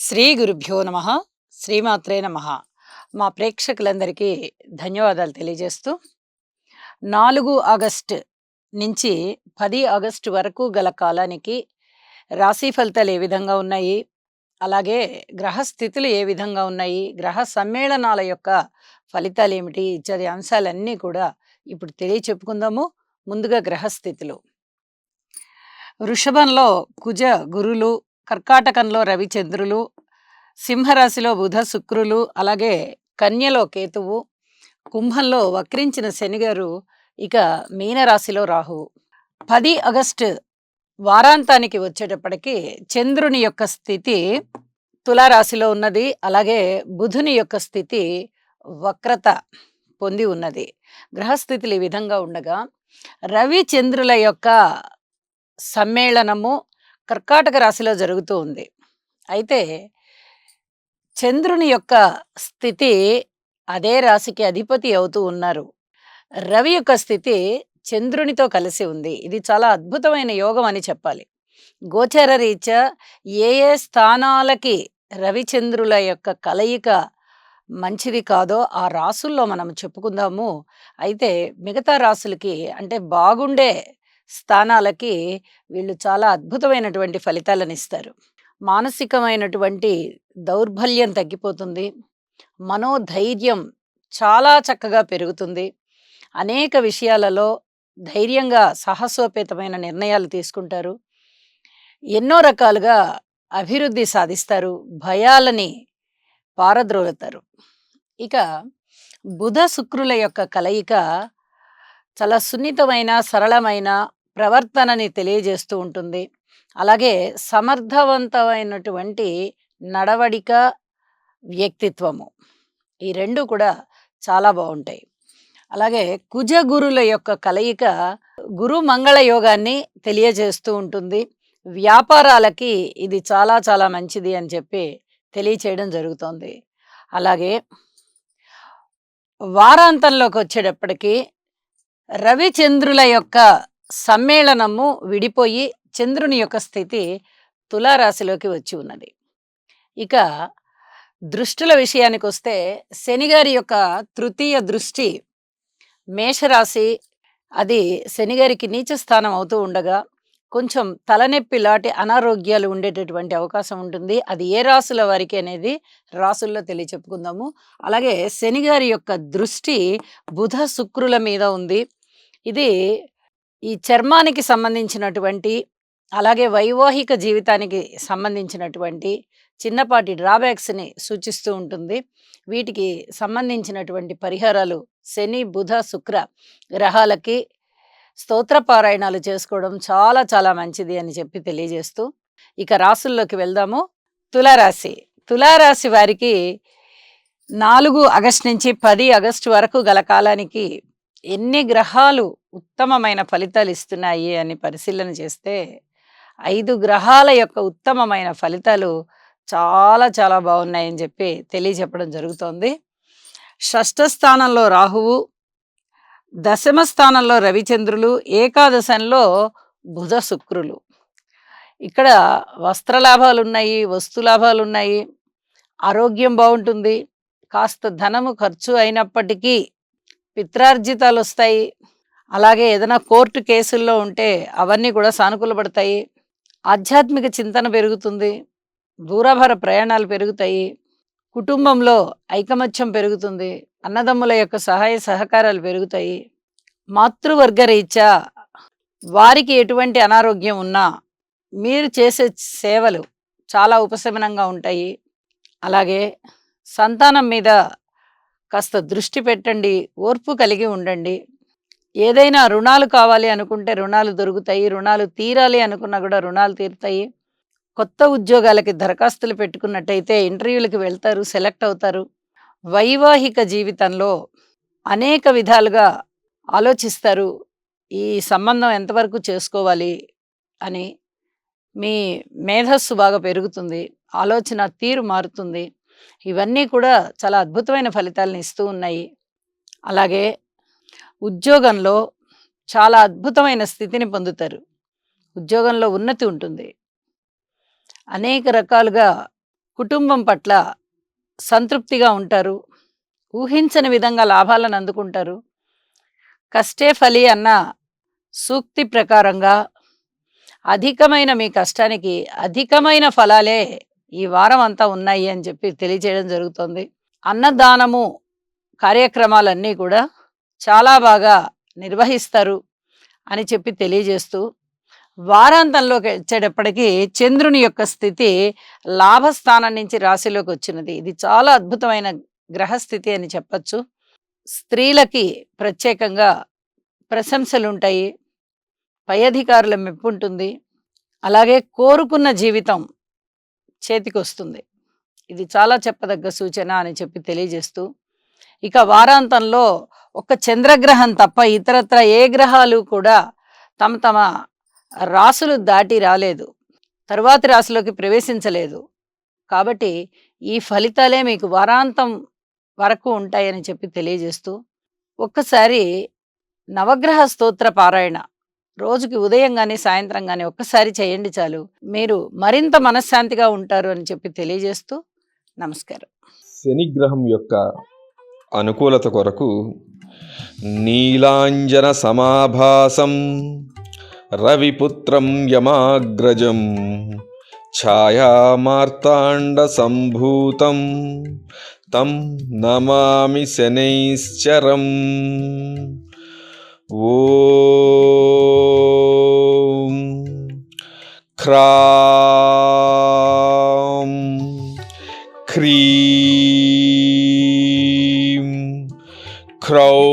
శ్రీ గురుభ్యో నమ. శ్రీమాత్రే నమ. మా ప్రేక్షకులందరికీ ధన్యవాదాలు తెలియజేస్తూ 4 ఆగస్టు నుంచి 10 ఆగస్టు వరకు గల కాలానికి రాశి ఫలితాలు ఏ విధంగా ఉన్నాయి, అలాగే గ్రహ స్థితులు ఏ విధంగా ఉన్నాయి, గ్రహ సమ్మేళనాల యొక్క ఫలితాలు ఏమిటి ఇత్యాది అంశాలన్నీ కూడా ఇప్పుడు చెప్పుకుందాము. ముందుగా గ్రహస్థితులు. వృషభంలో కుజ గురులు, కర్కాటకంలో రవిచంద్రులు, సింహరాశిలో బుధ శుక్రులు, అలాగే కన్యలో కేతువు, కుంభంలో వక్రించిన శనిగారు, ఇక మీనరాశిలో రాహువు. 10 ఆగస్టు వారాంతానికి వచ్చేటప్పటికి చంద్రుని యొక్క స్థితి తులారాశిలో ఉన్నది. అలాగే బుధుని యొక్క స్థితి వక్రత పొంది ఉన్నది. గ్రహస్థితులు ఈ విధంగా ఉండగా రవి చంద్రుల యొక్క సమ్మేళనము కర్కాటక రాశిలో జరుగుతూ ఉంది. అయితే చంద్రుని యొక్క స్థితి అదే రాశికి అధిపతి అవుతూ ఉన్నారు. రవి యొక్క స్థితి చంద్రునితో కలిసి ఉంది. ఇది చాలా అద్భుతమైన యోగం అని చెప్పాలి. గోచర రీత్యా ఏ ఏ స్థానాలకి రవిచంద్రుల యొక్క కలయిక మంచిది కాదో ఆ రాసుల్లో మనం చెప్పుకుందాము. అయితే మిగతా రాసులకి అంటే బాగుండే స్థానాలకి వీళ్ళు చాలా అద్భుతమైనటువంటి ఫలితాలను ఇస్తారు. మానసికమైనటువంటి దౌర్బల్యం తగ్గిపోతుంది. మనోధైర్యం చాలా చక్కగా పెరుగుతుంది. అనేక విషయాలలో ధైర్యంగా సాహసోపేతమైన నిర్ణయాలు తీసుకుంటారు. ఎన్నో రకాలుగా అభివృద్ధి సాధిస్తారు. భయాలని పారద్రోలుతారు. ఇక బుధ శుక్రుల యొక్క కలయిక చాలా సున్నితమైన సరళమైన ప్రవర్తనని తెలియజేస్తూ ఉంటుంది. అలాగే సమర్థవంతమైనటువంటి నడవడిక, వ్యక్తిత్వము, ఈ రెండు కూడా చాలా బాగుంటాయి. అలాగే కుజ గురుల యొక్క కలయిక గురు మంగళ యోగాన్ని తెలియజేస్తూ ఉంటుంది. వ్యాపారాలకి ఇది చాలా చాలా మంచిది అని చెప్పి తెలియచేయడం జరుగుతుంది. అలాగే వారాంతంలోకి వచ్చేటప్పటికి రవిచంద్రుల యొక్క సమ్మేళనము విడిపోయి చంద్రుని యొక్క స్థితి తులారాశిలోకి వచ్చి ఉన్నది. ఇక దృష్టుల విషయానికి వస్తే శనిగారి యొక్క తృతీయ దృష్టి మేషరాశి, అది శనిగారికి నీచ స్థానం అవుతూ ఉండగా కొంచెం తలనొప్పి లాంటి అనారోగ్యాలు ఉండేటటువంటి అవకాశం ఉంటుంది. అది ఏ రాసుల వారికి అనేది రాసుల్లో చెప్పుకుందాము. అలాగే శనిగారి యొక్క దృష్టి బుధ శుక్రుల మీద ఉంది. ఇది ఈ చర్మానికి సంబంధించినటువంటి, అలాగే వైవాహిక జీవితానికి సంబంధించినటువంటి చిన్నపాటి డ్రాబ్యాక్స్ని సూచిస్తూ ఉంటుంది. వీటికి సంబంధించినటువంటి పరిహారాలు శని బుధ శుక్ర గ్రహాలకి స్తోత్ర పారాయణాలు చేసుకోవడం చాలా చాలా మంచిది అని చెప్పి తెలియజేస్తూ ఇక రాసుల్లోకి వెళ్దాము. తులారాశి. తులారాశి వారికి 4 ఆగస్టు నుంచి 10 ఆగస్టు వరకు గల కాలానికి ఎన్ని గ్రహాలు ఉత్తమమైన ఫలితాలు ఇస్తున్నాయి అని పరిశీలన చేస్తే 5 గ్రహాల యొక్క ఉత్తమమైన ఫలితాలు చాలా చాలా బాగున్నాయని చెప్పి తెలియజెప్పడం జరుగుతోంది. షష్ఠ స్థానంలో రాహువు, దశమ స్థానంలో రవిచంద్రులు, ఏకాదశంలో బుధ శుక్రులు. ఇక్కడ వస్త్రలాభాలు ఉన్నాయి, వస్తు లాభాలు ఉన్నాయి, ఆరోగ్యం బాగుంటుంది. కాస్త ధనము ఖర్చు అయినప్పటికీ పిత్రార్జితాలు వస్తాయి. అలాగే ఏదైనా కోర్టు కేసుల్లో ఉంటే అవన్నీ కూడా సానుకూలపడతాయి. ఆధ్యాత్మిక చింతన పెరుగుతుంది. దూరభార ప్రయాణాలు పెరుగుతాయి. కుటుంబంలో ఐకమత్యం పెరుగుతుంది. అన్నదమ్ముల యొక్క సహాయ సహకారాలు పెరుగుతాయి. మాతృవర్గ రీత్యా వారికి ఎటువంటి అనారోగ్యం ఉన్నా మీరు చేసే సేవలు చాలా ఉపశమనంగా ఉంటాయి. అలాగే సంతానం మీద కాస్త దృష్టి పెట్టండి, ఓర్పు కలిగి ఉండండి. ఏదైనా రుణాలు కావాలి అనుకుంటే రుణాలు దొరుకుతాయి. రుణాలు తీరాలి అనుకున్నా కూడా రుణాలు తీరుతాయి. కొత్త ఉద్యోగాలకి దరఖాస్తులు పెట్టుకున్నట్టయితే ఇంటర్వ్యూలకు వెళ్తారు, సెలెక్ట్ అవుతారు. వైవాహిక జీవితంలో అనేక విధాలుగా ఆలోచిస్తారు. ఈ సంబంధం ఎంతవరకు చేసుకోవాలి అని. మీ మేధస్సు బాగా పెరుగుతుంది. ఆలోచన తీరు మారుతుంది. ఇవన్నీ కూడా చాలా అద్భుతమైన ఫలితాలను ఇస్తూ ఉన్నాయి. అలాగే ఉద్యోగంలో చాలా అద్భుతమైన స్థితిని పొందుతారు. ఉద్యోగంలో ఉన్నతి ఉంటుంది. అనేక రకాలుగా కుటుంబం పట్ల సంతృప్తిగా ఉంటారు. ఊహించని విధంగా లాభాలను అందుకుంటారు. కష్టే ఫలి అన్న సూక్తి ప్రకారంగా అధికమైన మీ కష్టానికి అధికమైన ఫలాలే ఈ వారం అంతా ఉన్నాయి అని చెప్పి తెలియజేయడం జరుగుతోంది. అన్నదానము కార్యక్రమాలన్నీ కూడా చాలా బాగా నిర్వహిస్తారు అని చెప్పి తెలియజేస్తూ, వారాంతంలోకి వచ్చేటప్పటికి చంద్రుని యొక్క స్థితి లాభస్థానం నుంచి రాశిలోకి వచ్చినది. ఇది చాలా అద్భుతమైన గ్రహస్థితి అని చెప్పచ్చు. స్త్రీలకి ప్రత్యేకంగా ప్రశంసలుంటాయి. పై అధికారుల మెప్పు ఉంటుంది. అలాగే కోరుకున్న జీవితం చేతికొస్తుంది. ఇది చాలా చెప్పదగ్గ సూచన అని చెప్పి తెలియజేస్తూ, ఇక వారాంతంలో ఒక్క చంద్రగ్రహం తప్ప ఇతరత్ర ఏ గ్రహాలు కూడా తమ తమ రాసులు దాటి రాలేదు, తరువాతి రాశిలోకి ప్రవేశించలేదు. కాబట్టి ఈ ఫలితాలే మీకు వారాంతం వరకు ఉంటాయని చెప్పి తెలియజేస్తూ, ఒక్కసారి నవగ్రహ స్తోత్ర పారాయణ రోజుకి ఉదయం కానీ సాయంత్రం కానీ ఒక్కసారి చేయండి చాలు. మీరు మరింత మనశ్శాంతిగా ఉంటారు అని చెప్పి తెలియజేస్తూ నమస్కారం. శని గ్రహం యొక్క అనుకూలత కొరకు నీలాంజన సమాభాసం రవిపుత్రం యమాగ్రజం ఛాయామార్తాండ సంభూతం తం నమామి శనైశ్చరం. ఓం క్రాం క్రీం క్రౌం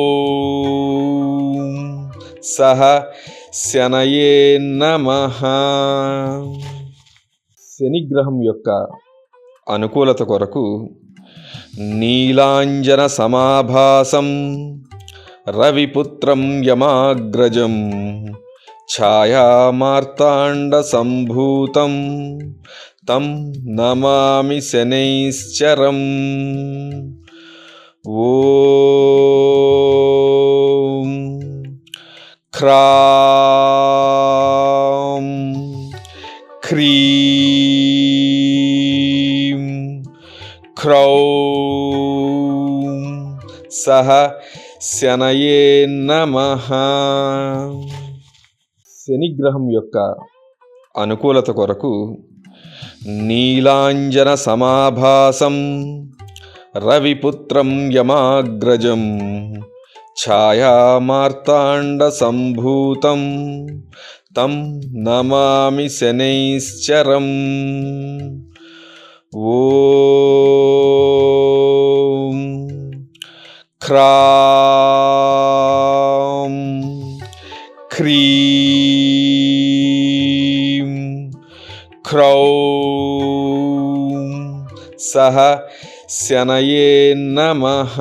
సహ శనయే నమః. శనిగ్రహం యొక్క అనుకూలత కొరకు నీలాంజన సమాభాసం రవిపుత్రం యమాగ్రజం ఛాయామార్తాండ సంభూతం తం నమామి శనైశ్చరం. ఓం క్రాం క్రీం క్రౌం సహ శనయే నమః. శనిగ్రహం యొక్క అనుకూలత కొరకు నీలాంజన సమాభాసం రవిపుత్రం యమాగ్రజం ఛాయామార్తాండ సంభూతం తం నమామి శనైశ్చరం. ఓం క్రాం క్రీం క్రౌం సహ శనయే నమః.